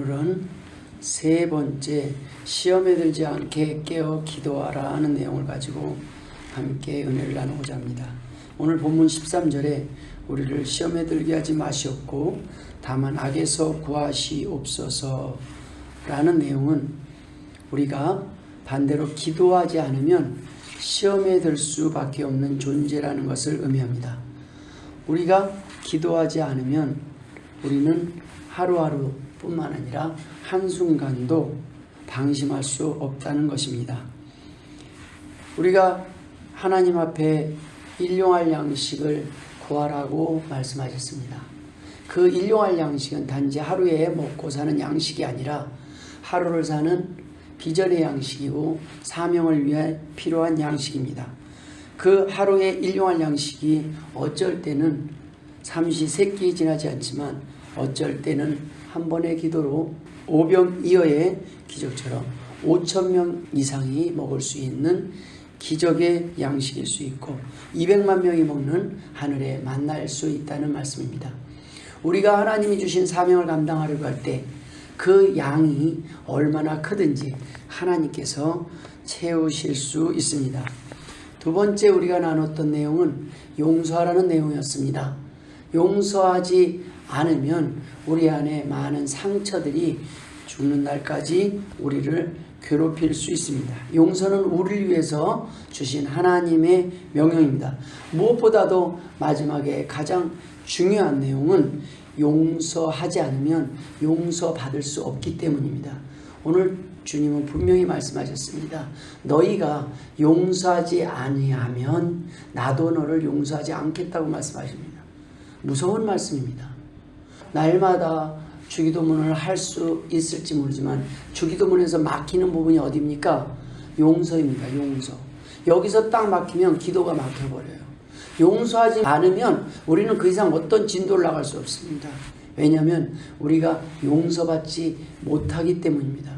오늘은 세 번째 시험에 들지 않게 깨어 기도하라 하는 내용을 가지고 함께 은혜를 나누고자 합니다. 오늘 본문 13절에 우리를 시험에 들게 하지 마시옵고 다만 악에서 구하시옵소서 라는 내용은 우리가 반대로 기도하지 않으면 시험에 들 수밖에 없는 존재라는 것을 의미합니다. 우리가 기도하지 않으면 우리는 하루하루 뿐만 아니라 한순간도 방심할 수 없다는 것입니다. 우리가 하나님 앞에 일용할 양식을 구하라고 말씀하셨습니다. 그 일용할 양식은 단지 하루에 먹고 사는 양식이 아니라 하루를 사는 비전의 양식이고 사명을 위해 필요한 양식입니다. 그 하루에 일용할 양식이 어쩔 때는 삼시세끼 지나지 않지만 어쩔 때는 한 번의 기도로 오병이어의 기적처럼 5,000명 이상이 먹을 수 있는 기적의 양식일 수 있고 200만 명이 먹는 하늘의 만나일 수 있다는 말씀입니다. 우리가 하나님이 주신 사명을 감당하려고 할 때 그 양이 얼마나 크든지 하나님께서 채우실 수 있습니다. 두 번째 우리가 나눴던 내용은 용서하라는 내용이었습니다. 용서하지 않으면 우리 안에 많은 상처들이 죽는 날까지 우리를 괴롭힐 수 있습니다. 용서는 우리를 위해서 주신 하나님의 명령입니다. 무엇보다도 마지막에 가장 중요한 내용은 용서하지 않으면 용서받을 수 없기 때문입니다. 오늘 주님은 분명히 말씀하셨습니다. 너희가 용서하지 아니하면 나도 너를 용서하지 않겠다고 말씀하십니다. 무서운 말씀입니다. 날마다 주기도문을 할 수 있을지 모르지만 주기도문에서 막히는 부분이 어디입니까? 용서입니다. 용서. 여기서 딱 막히면 기도가 막혀버려요. 용서하지 않으면 우리는 그 이상 어떤 진도를 나갈 수 없습니다. 왜냐하면 우리가 용서받지 못하기 때문입니다.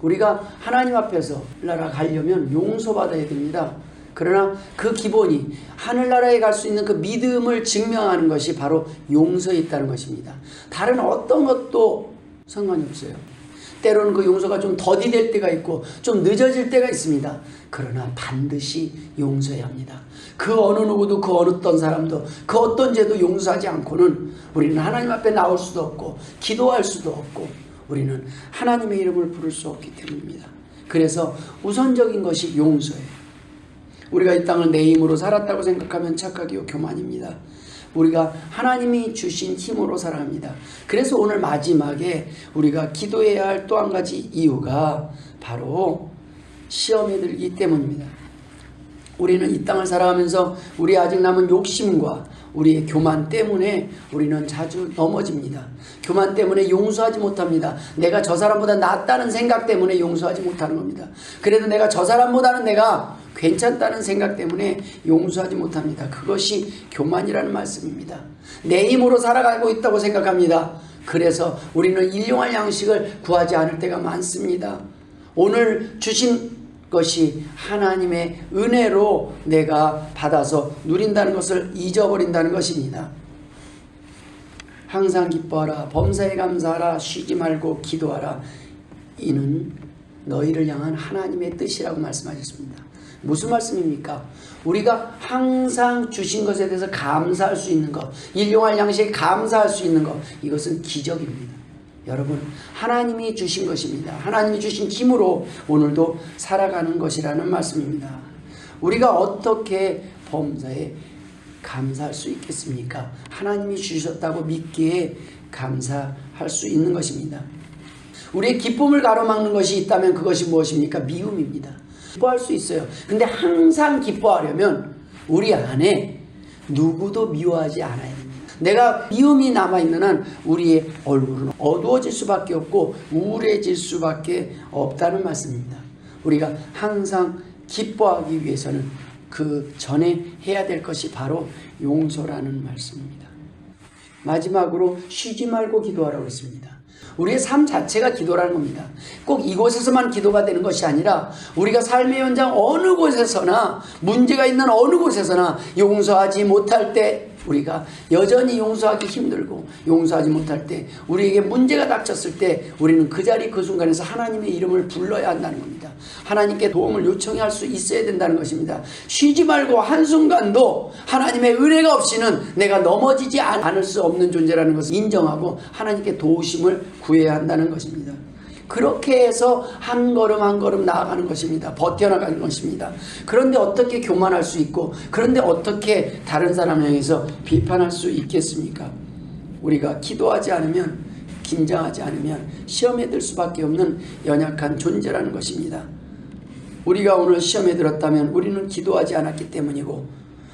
우리가 하나님 앞에서 날아가려면 용서받아야 됩니다. 그러나 그 기본이 하늘나라에 갈 수 있는 그 믿음을 증명하는 것이 바로 용서에 있다는 것입니다. 다른 어떤 것도 상관이 없어요. 때로는 그 용서가 좀 더디될 때가 있고 좀 늦어질 때가 있습니다. 그러나 반드시 용서해야 합니다. 그 어느 누구도 그 어떤 사람도 그 어떤 죄도 용서하지 않고는 우리는 하나님 앞에 나올 수도 없고 기도할 수도 없고 우리는 하나님의 이름을 부를 수 없기 때문입니다. 그래서 우선적인 것이 용서예요. 우리가 이 땅을 내 힘으로 살았다고 생각하면 착각이요 교만입니다. 우리가 하나님이 주신 힘으로 살아갑니다. 그래서 오늘 마지막에 우리가 기도해야 할 또 한 가지 이유가 바로 시험에 들기 때문입니다. 우리는 이 땅을 살아가면서 우리 아직 남은 욕심과 우리의 교만 때문에 우리는 자주 넘어집니다. 교만 때문에 용서하지 못합니다. 내가 저 사람보다 낫다는 생각 때문에 용서하지 못하는 겁니다. 그래도 내가 저 사람보다는 내가 괜찮다는 생각 때문에 용서하지 못합니다. 그것이 교만이라는 말씀입니다. 내 힘으로 살아가고 있다고 생각합니다. 그래서 우리는 일용할 양식을 구하지 않을 때가 많습니다. 오늘 주신 것이 하나님의 은혜로 내가 받아서 누린다는 것을 잊어버린다는 것입니다. 항상 기뻐하라, 범사에 감사하라, 쉬지 말고 기도하라. 이는 너희를 향한 하나님의 뜻이라고 말씀하셨습니다. 무슨 말씀입니까? 우리가 항상 주신 것에 대해서 감사할 수 있는 것, 일용할 양식에 감사할 수 있는 것, 이것은 기적입니다. 여러분, 하나님이 주신 것입니다. 하나님이 주신 힘으로 오늘도 살아가는 것이라는 말씀입니다. 우리가 어떻게 범사에 감사할 수 있겠습니까? 하나님이 주셨다고 믿기에 감사할 수 있는 것입니다. 우리의 기쁨을 가로막는 것이 있다면 그것이 무엇입니까? 미움입니다. 기뻐할 수 있어요. 근데 항상 기뻐하려면 우리 안에 누구도 미워하지 않아야 됩니다. 내가 미움이 남아있는 한 우리의 얼굴은 어두워질 수밖에 없고 우울해질 수밖에 없다는 말씀입니다. 우리가 항상 기뻐하기 위해서는 그 전에 해야 될 것이 바로 용서라는 말씀입니다. 마지막으로 쉬지 말고 기도하라고 했습니다. 우리의 삶 자체가 기도라는 겁니다. 꼭 이곳에서만 기도가 되는 것이 아니라 우리가 삶의 현장 어느 곳에서나 문제가 있는 어느 곳에서나 용서하지 못할 때 우리가 여전히 용서하기 힘들고 용서하지 못할 때, 우리에게 문제가 닥쳤을 때 우리는 그 자리 그 순간에서 하나님의 이름을 불러야 한다는 겁니다. 하나님께 도움을 요청할 수 있어야 된다는 것입니다. 쉬지 말고 한순간도 하나님의 은혜가 없이는 내가 넘어지지 않을 수 없는 존재라는 것을 인정하고 하나님께 도우심을 구해야 한다는 것입니다. 그렇게 해서 한 걸음 한 걸음 나아가는 것입니다. 버텨나가는 것입니다. 그런데 어떻게 교만할 수 있고, 그런데 어떻게 다른 사람을 향해서 비판할 수 있겠습니까? 우리가 기도하지 않으면, 긴장하지 않으면 시험에 들 수밖에 없는 연약한 존재라는 것입니다. 우리가 오늘 시험에 들었다면 우리는 기도하지 않았기 때문이고,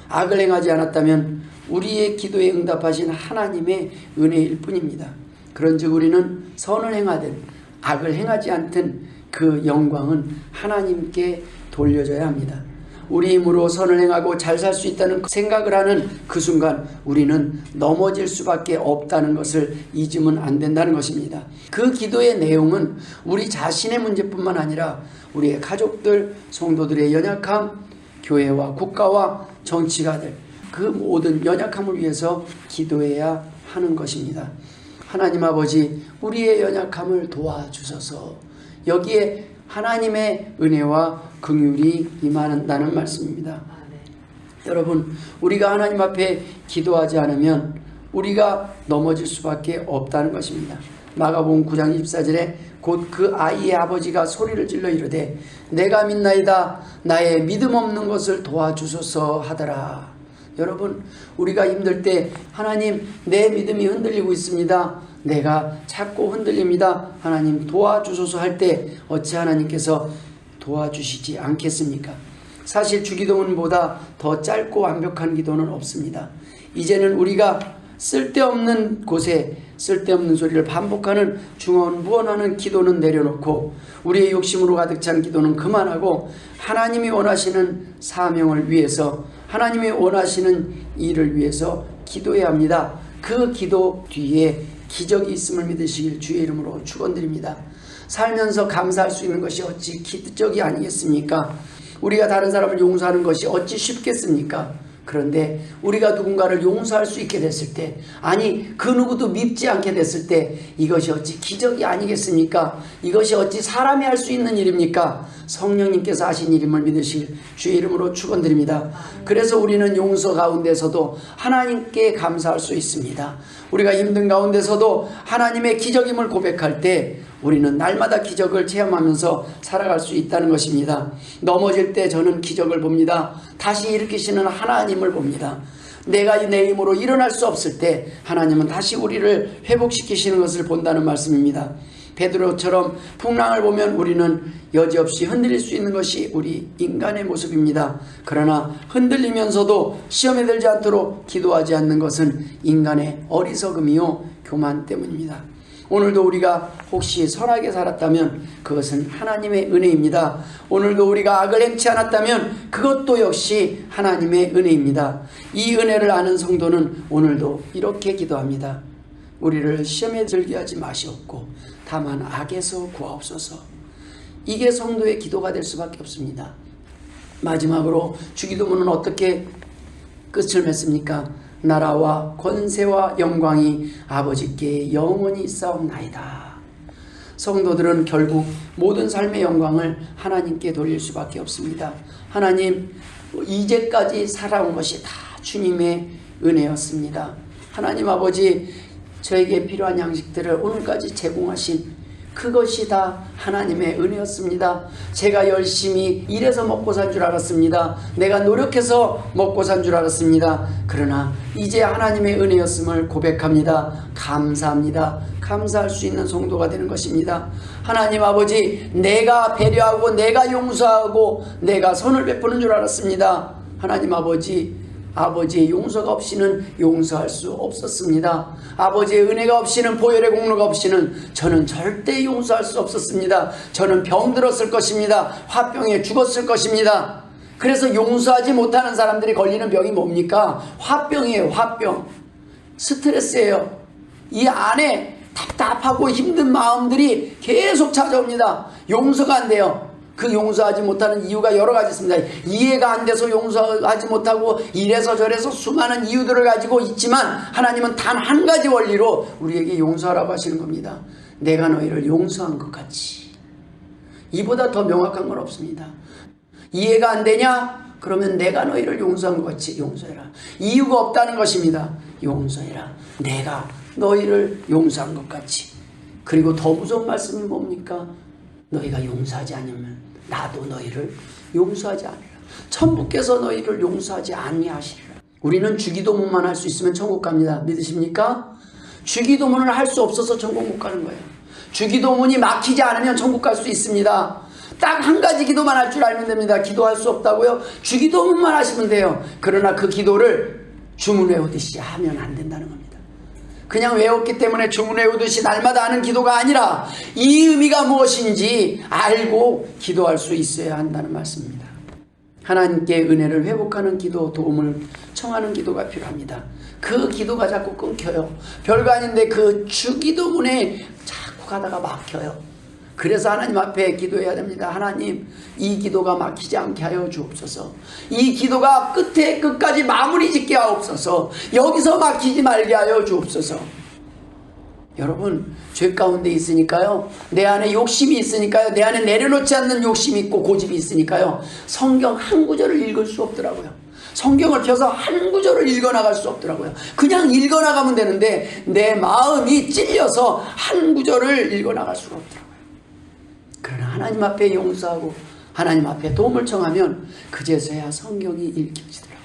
악을 행하지 않았다면 우리의 기도에 응답하신 하나님의 은혜일 뿐입니다. 그런즉 우리는 선을 행하든 악을 행하지 않든 그 영광은 하나님께 돌려줘야 합니다. 우리 힘으로 선을 행하고 잘 살 수 있다는 생각을 하는 그 순간 우리는 넘어질 수밖에 없다는 것을 잊으면 안 된다는 것입니다. 그 기도의 내용은 우리 자신의 문제뿐만 아니라 우리의 가족들, 성도들의 연약함, 교회와 국가와 정치가들, 그 모든 연약함을 위해서 기도해야 하는 것입니다. 하나님 아버지, 우리의 연약함을 도와주셔서 여기에 하나님의 은혜와 긍휼이 임한다는 말씀입니다. 여러분, 우리가 하나님 앞에 기도하지 않으면 우리가 넘어질 수밖에 없다는 것입니다. 마가복음 9장 24절에 곧 그 아이의 아버지가 소리를 질러 이르되 내가 믿나이다 나의 믿음 없는 것을 도와주소서 하더라. 여러분, 우리가 힘들 때 하나님, 내 믿음이 흔들리고 있습니다. 내가 자꾸 흔들립니다. 하나님 도와주소서 할 때 어찌 하나님께서 도와주시지 않겠습니까? 사실 주기도문보다 더 짧고 완벽한 기도는 없습니다. 이제는 우리가 쓸데없는 곳에 쓸데없는 소리를 반복하는 중언부언하는 기도는 내려놓고 우리의 욕심으로 가득 찬 기도는 그만하고 하나님이 원하시는 사명을 위해서, 하나님이 원하시는 일을 위해서 기도해야 합니다. 그 기도 뒤에 기적이 있음을 믿으시길 주의 이름으로 축원드립니다. 살면서 감사할 수 있는 것이 어찌 기적이 아니겠습니까? 우리가 다른 사람을 용서하는 것이 어찌 쉽겠습니까? 그런데 우리가 누군가를 용서할 수 있게 됐을 때, 아니 그 누구도 밉지 않게 됐을 때 이것이 어찌 기적이 아니겠습니까? 이것이 어찌 사람이 할 수 있는 일입니까? 성령님께서 하신 일임을 믿으실 주의 이름으로 축원드립니다. 그래서 우리는 용서 가운데서도 하나님께 감사할 수 있습니다. 우리가 힘든 가운데서도 하나님의 기적임을 고백할 때 우리는 날마다 기적을 체험하면서 살아갈 수 있다는 것입니다. 넘어질 때 저는 기적을 봅니다. 다시 일으키시는 하나님을 봅니다. 내가 내 힘으로 일어날 수 없을 때 하나님은 다시 우리를 회복시키시는 것을 본다는 말씀입니다. 베드로처럼 풍랑을 보면 우리는 여지없이 흔들릴 수 있는 것이 우리 인간의 모습입니다. 그러나 흔들리면서도 시험에 들지 않도록 기도하지 않는 것은 인간의 어리석음이요 교만 때문입니다. 오늘도 우리가 혹시 선하게 살았다면 그것은 하나님의 은혜입니다. 오늘도 우리가 악을 행치 않았다면 그것도 역시 하나님의 은혜입니다. 이 은혜를 아는 성도는 오늘도 이렇게 기도합니다. 우리를 시험에 들게 하지 마시옵고 다만 악에서 구하옵소서. 이게 성도의 기도가 될 수밖에 없습니다. 마지막으로 주기도문은 어떻게 끝을 맺습니까? 나라와 권세와 영광이 아버지께 영원히 싸움나이다. 성도들은 결국 모든 삶의 영광을 하나님께 돌릴 수밖에 없습니다. 하나님, 이제까지 살아온 것이 다 주님의 은혜였습니다. 하나님 아버지, 저에게 필요한 양식들을 오늘까지 제공하신 그것이 다 하나님의 은혜였습니다. 제가 열심히 일해서 먹고 산 줄 알았습니다. 내가 노력해서 먹고 산 줄 알았습니다. 그러나 이제 하나님의 은혜였음을 고백합니다. 감사합니다. 감사할 수 있는 성도가 되는 것입니다. 하나님 아버지, 내가 배려하고 내가 용서하고 내가 선을 베푸는 줄 알았습니다. 하나님 아버지, 아버지의 용서가 없이는 용서할 수 없었습니다. 아버지의 은혜가 없이는, 보혈의 공로가 없이는 저는 절대 용서할 수 없었습니다. 저는 병들었을 것입니다. 화병에 죽었을 것입니다. 그래서 용서하지 못하는 사람들이 걸리는 병이 뭡니까? 화병이에요. 화병. 스트레스예요. 이 안에 답답하고 힘든 마음들이 계속 찾아옵니다. 용서가 안 돼요. 그 용서하지 못하는 이유가 여러 가지 있습니다. 이해가 안 돼서 용서하지 못하고 이래서 저래서 수많은 이유들을 가지고 있지만 하나님은 단 한 가지 원리로 우리에게 용서하라고 하시는 겁니다. 내가 너희를 용서한 것 같이. 이보다 더 명확한 건 없습니다. 이해가 안 되냐? 그러면 내가 너희를 용서한 것 같이 용서해라. 이유가 없다는 것입니다. 용서해라. 내가 너희를 용서한 것 같이. 그리고 더 무서운 말씀이 뭡니까? 너희가 용서하지 않으면 나도 너희를 용서하지 않으라. 천부께서 너희를 용서하지 아니하시리라. 우리는 주기도문만 할 수 있으면 천국 갑니다. 믿으십니까? 주기도문을 할 수 없어서 천국 못 가는 거예요. 주기도문이 막히지 않으면 천국 갈 수 있습니다. 딱 한 가지 기도만 할 줄 알면 됩니다. 기도할 수 없다고요? 주기도문만 하시면 돼요. 그러나 그 기도를 주문 외우듯이 하면 안 된다는 겁니다. 그냥 외웠기 때문에 주문 외우듯이 날마다 하는 기도가 아니라 이 의미가 무엇인지 알고 기도할 수 있어야 한다는 말씀입니다. 하나님께 은혜를 회복하는 기도, 도움을 청하는 기도가 필요합니다. 그 기도가 자꾸 끊겨요. 별거 아닌데 그 주기도문에 자꾸 가다가 막혀요. 그래서 하나님 앞에 기도해야 됩니다. 하나님, 이 기도가 막히지 않게 하여 주옵소서. 이 기도가 끝까지 마무리 짓게 하옵소서. 여기서 막히지 말게 하여 주옵소서. 여러분, 죄 가운데 있으니까요, 내 안에 욕심이 있으니까요, 내 안에 내려놓지 않는 욕심이 있고 고집이 있으니까요, 성경 한 구절을 읽을 수 없더라고요. 성경을 펴서 한 구절을 읽어나갈 수 없더라고요. 그냥 읽어나가면 되는데 내 마음이 찔려서 한 구절을 읽어나갈 수가 없더라고요. 그러나 하나님 앞에 용서하고 하나님 앞에 도움을 청하면 그제서야 성경이 읽혀지더라고요.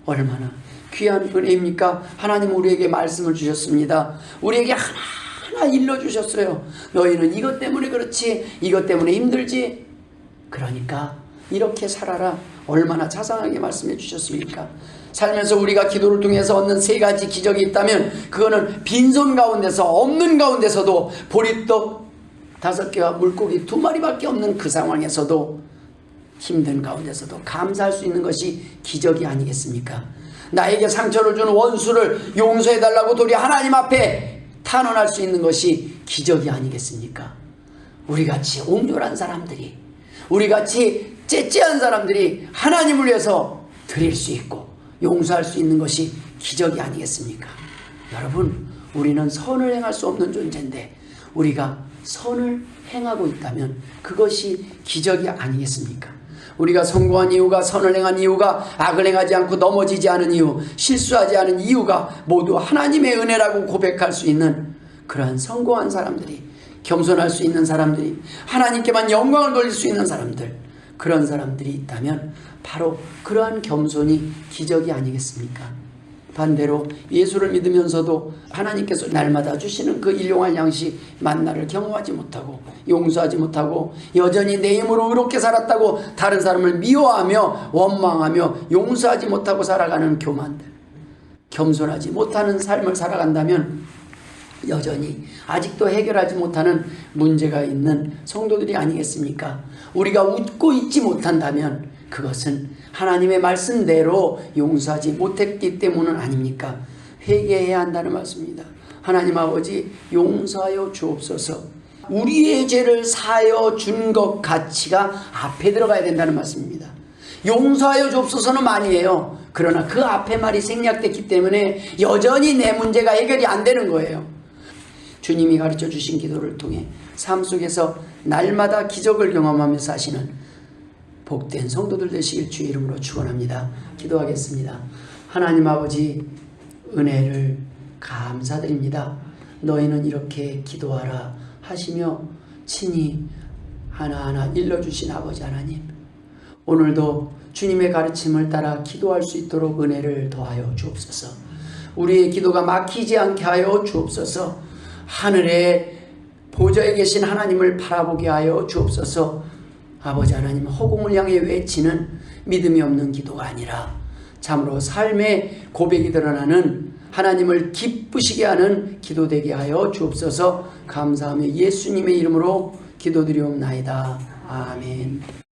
얼마나 귀한 은혜입니까? 하나님 우리에게 말씀을 주셨습니다. 우리에게 하나하나 일러주셨어요. 너희는 이것 때문에 그렇지, 이것 때문에 힘들지, 그러니까 이렇게 살아라. 얼마나 자상하게 말씀해 주셨습니까? 살면서 우리가 기도를 통해서 얻는 세 가지 기적이 있다면 그거는 빈손 가운데서, 없는 가운데서도, 보리떡 5개와 물고기 2마리밖에 없는 그 상황에서도, 힘든 가운데서도 감사할 수 있는 것이 기적이 아니겠습니까? 나에게 상처를 준 원수를 용서해달라고 도리어 하나님 앞에 탄원할 수 있는 것이 기적이 아니겠습니까? 우리같이 옹졸한 사람들이, 우리같이 째째한 사람들이 하나님을 위해서 드릴 수 있고 용서할 수 있는 것이 기적이 아니겠습니까? 여러분, 우리는 선을 행할 수 없는 존재인데 우리가 선을 행하고 있다면 그것이 기적이 아니겠습니까? 우리가 성공한 이유가, 선을 행한 이유가, 악을 행하지 않고 넘어지지 않은 이유, 실수하지 않은 이유가 모두 하나님의 은혜라고 고백할 수 있는 그러한 성공한 사람들이, 겸손할 수 있는 사람들이, 하나님께만 영광을 돌릴 수 있는 사람들, 그런 사람들이 있다면 바로 그러한 겸손이 기적이 아니겠습니까? 반대로 예수를 믿으면서도 하나님께서 날마다 주시는 그 일용할 양식 만나를 경험하지 못하고 용서하지 못하고 여전히 내 힘으로 의롭게 살았다고 다른 사람을 미워하며 원망하며 용서하지 못하고 살아가는 교만들, 겸손하지 못하는 삶을 살아간다면 여전히 아직도 해결하지 못하는 문제가 있는 성도들이 아니겠습니까? 우리가 웃고 있지 못한다면 그것은 하나님의 말씀대로 용서하지 못했기 때문은 아닙니까? 회개해야 한다는 말씀입니다. 하나님 아버지, 용서하여 주옵소서. 우리의 죄를 사하여 준 것 가치가 앞에 들어가야 된다는 말씀입니다. 용서하여 주옵소서는 말이에요. 그러나 그 앞에 말이 생략됐기 때문에 여전히 내 문제가 해결이 안 되는 거예요. 주님이 가르쳐 주신 기도를 통해 삶 속에서 날마다 기적을 경험하며 사시는 복된 성도들 되시길 주의 이름으로 축원합니다. 기도하겠습니다. 하나님 아버지, 은혜를 감사드립니다. 너희는 이렇게 기도하라 하시며 친히 하나하나 일러주신 아버지 하나님, 오늘도 주님의 가르침을 따라 기도할 수 있도록 은혜를 더하여 주옵소서. 우리의 기도가 막히지 않게 하여 주옵소서. 하늘에 보좌에 계신 하나님을 바라보게 하여 주옵소서. 아버지 하나님, 허공을 향해 외치는 믿음이 없는 기도가 아니라 참으로 삶의 고백이 드러나는 하나님을 기쁘시게 하는 기도 되게 하여 주옵소서. 감사하며 예수님의 이름으로 기도드리옵나이다. 아멘.